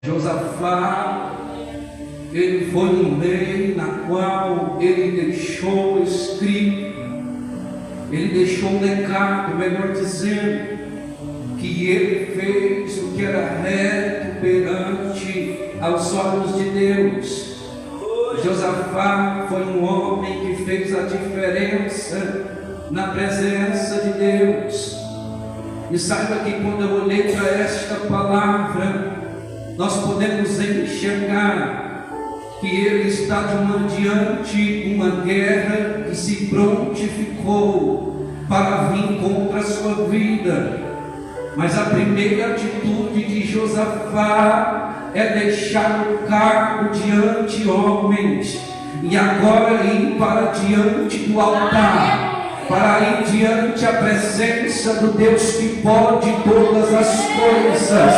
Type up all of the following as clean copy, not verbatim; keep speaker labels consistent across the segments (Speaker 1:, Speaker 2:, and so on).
Speaker 1: Josafá, ele foi um rei na qual ele deixou escrito, ele deixou um legado, melhor dizendo, que ele fez o que era reto perante aos olhos de Deus. Josafá foi um homem que fez a diferença na presença de Deus. E saiba que quando eu olhei para esta palavra, nós podemos enxergar que ele está diante de uma guerra que se prontificou para vir contra a sua vida. Mas a primeira atitude de Josafá é deixar o cargo diante de homens e agora ir para diante do altar, para ir diante a presença do Deus que pode todas as coisas.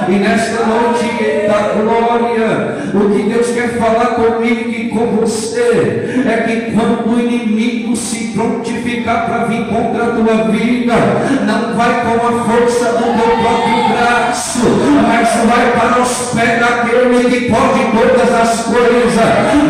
Speaker 1: E nesta noite da glória, o que Deus quer falar comigo e com você é que quando o inimigo se prontificar para vir contra a tua vida, não vai com a força do teu próprio braço, mas vai para os pés daquele que pode todas as coisas,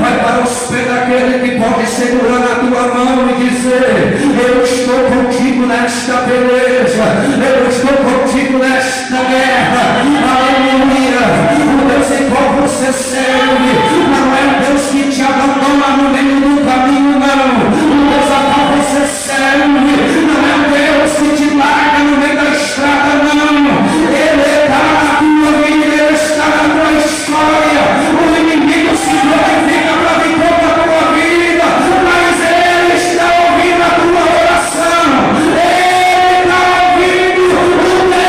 Speaker 1: vai para os pés daquele que pode segurar na tua mão e dizer: eu estou contigo nesta beleza, eu estou contigo nesta guerra. Aleluia! O Deus em qual você serve não é um Deus que te abandona no meio do caminho, não. O Deus a qual você serve não é um Deus que te larga no meio da estrada, não. Ele está na tua vida, ele está na tua história. O inimigo se glorifica para vir contra a tua vida, mas ele está ouvindo a tua oração. Ele está ouvindo o teu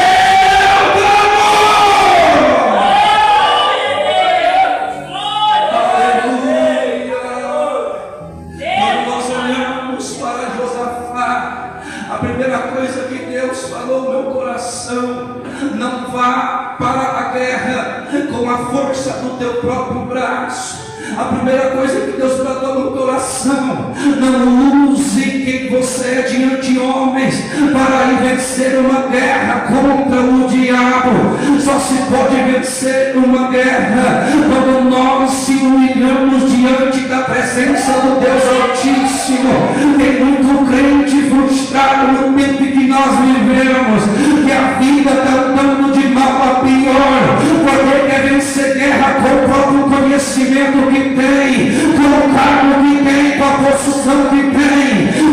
Speaker 1: não vá para a guerra com a força do teu próprio braço. A primeira coisa que Deus falou no coração: não use quem você é diante de homens para ir vencer uma guerra contra o diabo. Só se pode vencer uma guerra quando nós se humilhamos diante da presença do Deus Altíssimo. Tem muito crente frustrado no tempo que nós vivemos, que a vida está andando de mal a pior, porque quer vencer guerra com o próprio conhecimento que tem, com o cargo que tem, com a posição que tem.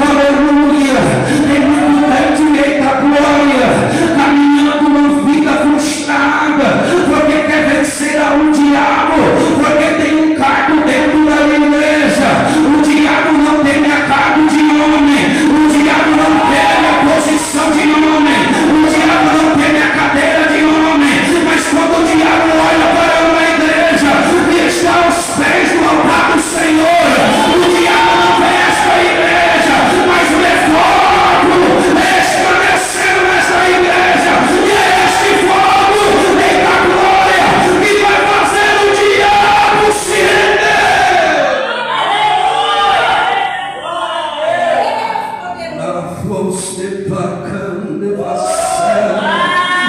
Speaker 1: Aleluia! Tem muito crente, eita glória, caminhando uma vida frustrada, porque quer vencer o diabo, porque tem um cargo dentro da igreja. O diabo não tem a cargo de homem, o diabo não tem a posição de homem, o diabo não tem a cadeira de homem, mas quando o diabo olha para uma igreja e está aos pés do altar do Senhor, o diabo não vê esta igreja, mas vê fogo esclarecendo nesta igreja, e é este fogo da glória que vai fazer o diabo se render.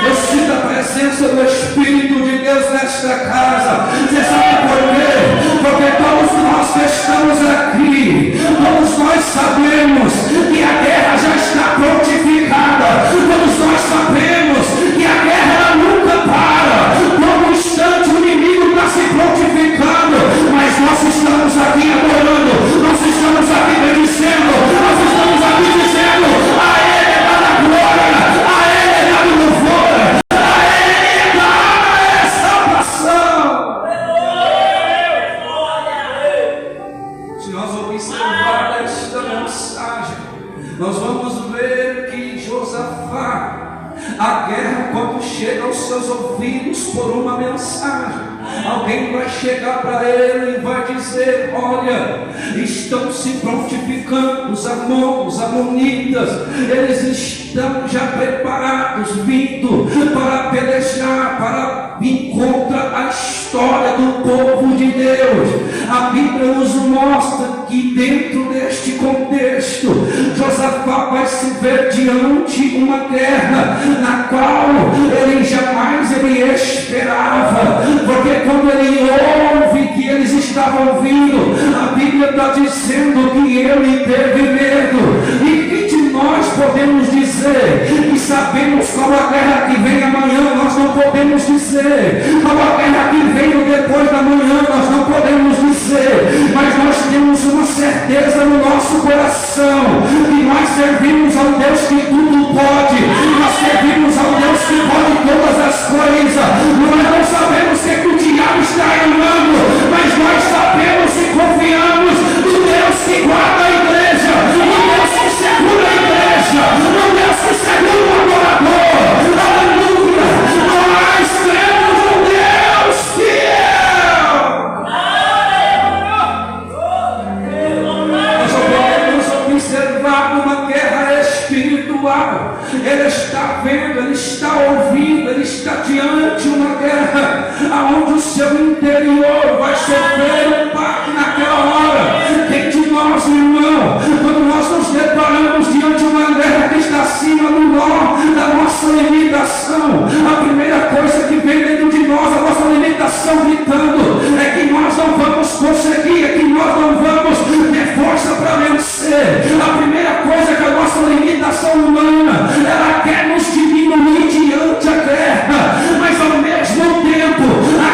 Speaker 1: Eu sinto a presença do Espírito de Deus nesta casa. Você sabe por quê? Porque todos nós que estamos aqui, todos nós sabemos que a guerra já está prontificada. Todos nós sabemos que a guerra ela nunca para. Todo instante o inimigo está se prontificando, mas nós estamos aqui adorando, nós estamos aqui bendizendo, nós estamos aqui dizendo: a Ele é dada a glória, a Ele é dado o louvor, a Ele é dada a exaltação. Se nós observarmos esta mensagem, nós vamos ver que Josafá, a guerra quando chega aos seus ouvidos por uma mensagem, alguém vai chegar para ele e vai dizer: olha, estão se prontificando os amonitas, eles estão já preparados, vindo para pelejar, para vir contra a história do povo de Deus. A Bíblia nos mostra que dentro deste contexto, Josafá vai se ver diante uma guerra na qual ele jamais esperava, porque quando ele ouve que eles estavam vindo, a Bíblia está dizendo que ele teve medo. E que de nós podemos dizer que sabemos qual a guerra que vem amanhã? Nós não podemos dizer. Qual a guerra que veio depois da manhã? Nós não podemos dizer. Mas nós temos uma certeza no nosso coração que nós servimos ao Deus que tudo pode. Nós servimos ao Deus que pode todas as coisas. Nós não sabemos o que o diabo está armando, mas nós sabemos e confiamos no Deus que guarda a igreja, no Deus que segura a igreja, no Deus que segura o adorador. Aleluia! Nós temos um Deus fiel. Nós podemos observar uma guerra espiritual. Ele está vendo, ele está ouvindo, ele está diante de uma guerra aonde o seu interior vai sofrer um baque naquela hora. Quem de nós, irmão, quando nós nos deparamos diante de uma guerra que está acima do nó da nossa limitação, a primeira coisa que vem dentro de nós, a nossa limitação gritando, é que nós não vamos conseguir, é que nós não vamos ter força para vencer. A primeira coisa é que a nossa limitação humana, ela quer nos diminuir diante da guerra, mas ao mesmo tempo,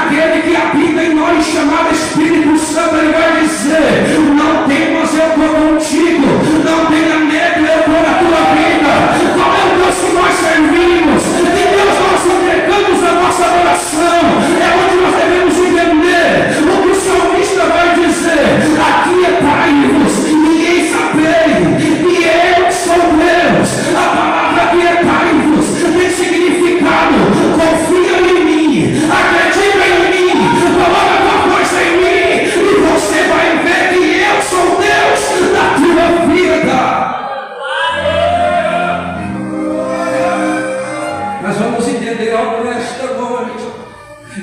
Speaker 1: aquele que habita em nós, chamado Espírito Santo, ele vai dizer: não temas, eu estou contigo, não tenha medo, eu estou na tua vida. Qual é o Deus que nós servimos? Que Deus nós entregamos a nossa oração? É onde nós devemos entender o que o salmista vai dizer: aquietai-vos e sabei que eu sou Deus. A palavra aquietai-vos tem significado: confia em mim, acredita em mim, coloca a tua força em mim, e você vai ver que eu sou Deus da tua vida. Nós vamos entender algo nesta noite.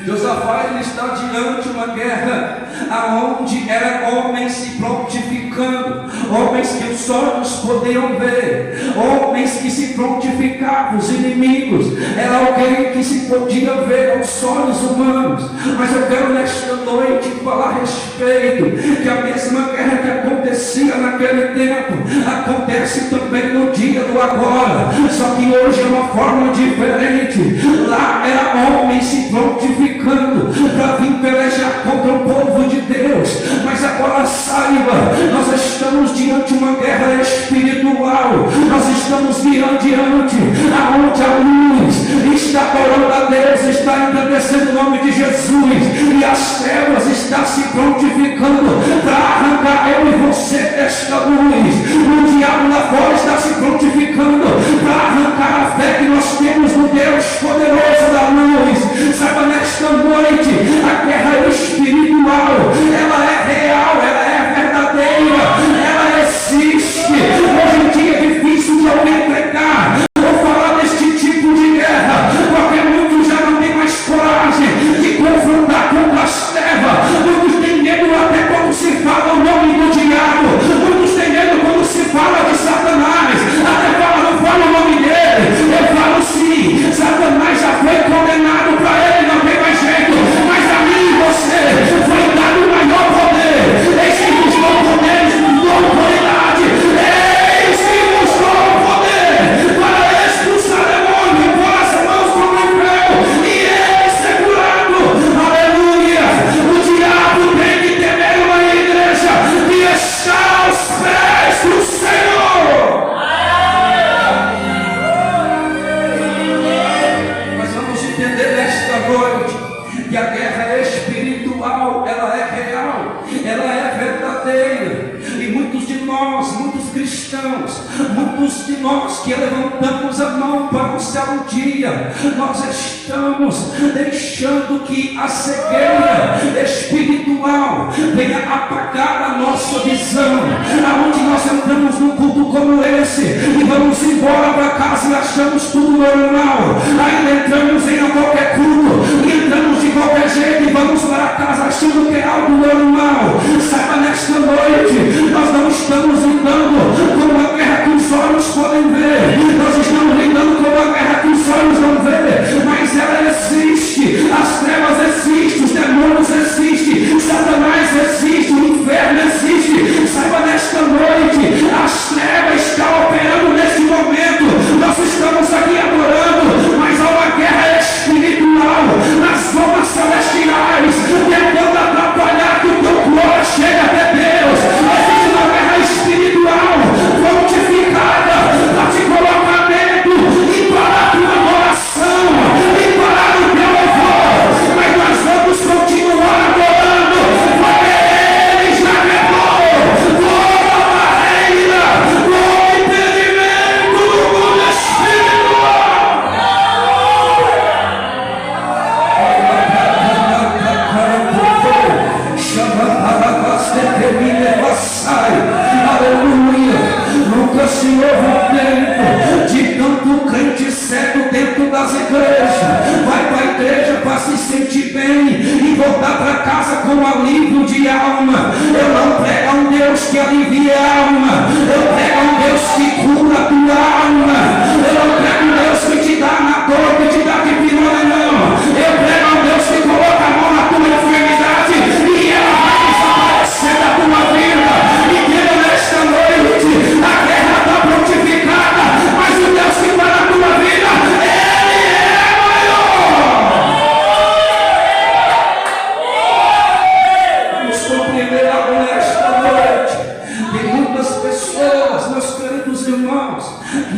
Speaker 1: Josafá, ele está diante de uma guerra aonde eram homens se prontificando, homens que os olhos podiam ver, homens que se prontificavam, os inimigos era alguém que se podia ver aos olhos humanos. Mas eu quero nesta noite falar a respeito que a mesma guerra que acontecia naquele tempo acontece também no dia do agora, só que hoje é uma forma diferente. Lá era homens se prontificando para vir pelejar contra o povo de Deus, mas agora saiba, nós estamos diante de uma guerra espiritual. Nós estamos diante aonde a luz está adorando a Deus, está engrandecendo o nome de Jesus, e as trevas estão se prontificando para arrancar eu e você desta luz. O diabo lá fora está se prontificando para arrancar a fé que nós temos no Deus poderoso da luz. Saiba, nesta noite, a guerra espiritual, ela é real, ela é verdadeira, ela existe. Hoje em dia é difícil de alguém pregar ou falar deste tipo de guerra, porque muitos já não têm mais coragem de confrontar contra as trevas. Muitos têm medo até quando se fala o nome do diabo, muitos têm medo quando se fala de Satanás, até fala, não fala o nome dele. Eu falo sim, Satanás já foi condenado, para ele não tem mais jeito, mas a mim e você foi dado o maior poder. Eis que nos dou poderes, nos dou autoridade, eis que nos dou poder para expulsar demônio, pôr as mãos sobre o inferno e ele segurado. Aleluia! O diabo tem que temer uma igreja que está aos pés do Senhor. Nós vamos entender nesta noite que a guerra espiritual, ela é real, ela é verdadeira. E muitos de nós, muitos cristãos, muitos de nós que levantamos a mão para o céu um dia, nós estamos deixando que a cegueira espiritual venha apagar a nossa visão, aonde nós entramos num culto como esse e vamos embora para casa e achamos tudo normal. Aí entramos em qualquer culto e entramos de qualquer jeito e vamos para casa achando que é algo normal. Saiba, nesta noite nós não estamos lidando com uma guerra com voltar para casa com alívio de alma. Eu não prego a um Deus que alivia a alma. Eu prego a um Deus que cura a tua alma. Eu não prego a um Deus que te dá na dor, que te dá de pirona, não. Eu prego a um Deus que coloca a mão na tua enfermidade e ela vai desaparecer da tua vida. E que nesta noite a guerra está prontificada, mas o Deus que está na tua vida, Ele é maior. Vamos compreender algo nesta noite. Tem muitas pessoas, meus queridos irmãos,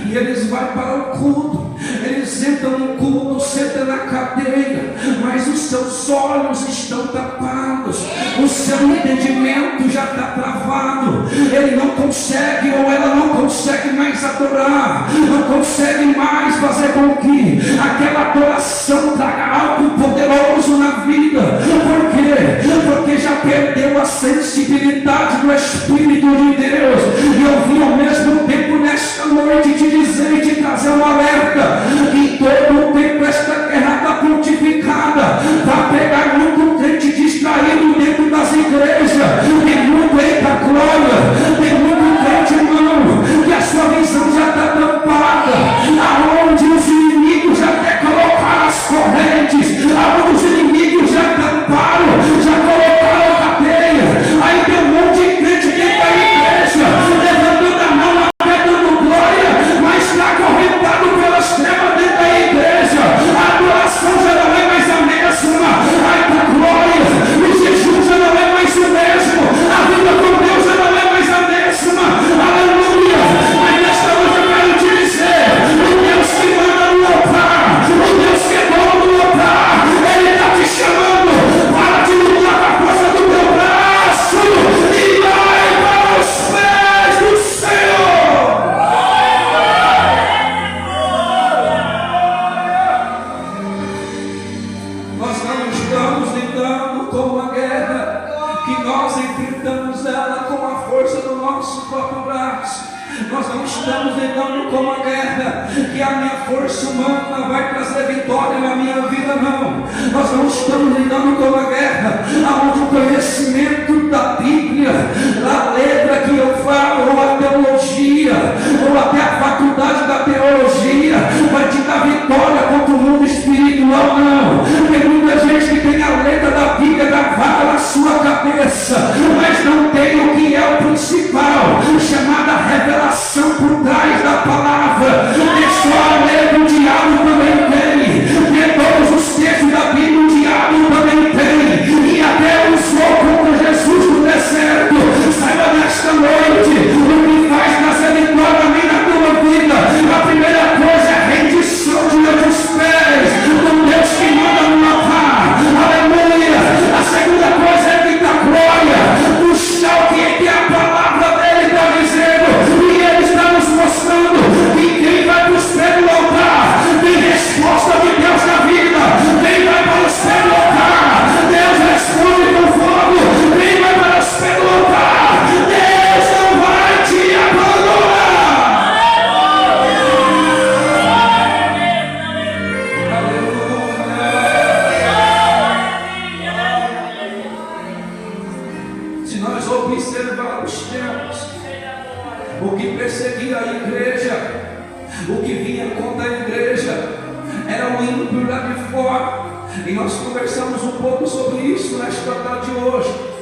Speaker 1: que eles vão para o culto, eles entram no culto, sentam na cadeira, mas os seus olhos estão tapados, o seu entendimento já está travado, ele não consegue ou ela não consegue mais adorar, não consegue mais fazer com que aquela adoração traga algo poderoso na vida. Por quê? Porque já perdeu a sensibilidade do Espírito de Deus. E eu vim ao mesmo tempo nesta noite te dizer e te trazer um alerta, que em todo o tempo esta guerra está prontificada para pegar muito crente distraído dentro das igrejas. Tem muito, eita glória, tem muito crente, irmão, que a sua visão já está tampada, aonde os inimigos já até colocaram as correntes, aonde os inimigos já tamparam, já colocaram a cadeia. Aí tem um monte de crente dentro da igreja, levantando a mão, dando glória, mas está acorrentado pelas trevas dentro da igreja. A adoração já não é mais a mesma. Ai, da glória, o jejum já não é mais o mesmo, a vida com Deus já não é mais a mesma. Aleluia. Mas nesta noite eu quero te dizer, o Deus que manda no altar, o Deus que é dono do altar, Ele está te chamando para te lutar com a força do teu braço e vai para os pés do Senhor. Nós não estamos lidando com uma guerra que nós enfrentamos ela com a força do nosso próprio braço. Nós não estamos lidando com uma guerra que a minha força humana vai trazer vitória na minha vida, não. Nós não estamos lidando com uma guerra onde o conhecimento da Bíblia, da letra que eu falo, ou a teologia, ou até a faculdade da teologia, vai te dar vitória contra o mundo espiritual, não. Tem muita gente que tem a letra da Bíblia gravada na sua cabeça, mas não tem o que é o principal, chamada revelação por trás da palavra. É só a letra, o diabo também tem. E todos os textos da Bíblia, o diabo também tem. E até usou contra Jesus no deserto. Saiba nesta noite o que faz nascer vitória na minha, na tua vida. A primeira coisa é a rendição diante dos pés do Deus que manda no altar. Aleluia. A segunda coisa é que dá glória, puxar o que é a palavra dele está dizendo. E ele está nos mostrando que quem vai para os pés do altar tem resposta de Deus na vida. Quem vai para os pés do altar, Deus responde com fogo. Quem vai para os pés do altar, Deus não vai te abandonar. Se nós observarmos os tempos, o que perseguia a igreja, o que vinha contra a igreja, era o ímpio lá de fora. E nós conversamos um pouco sobre isso nesta tarde de hoje.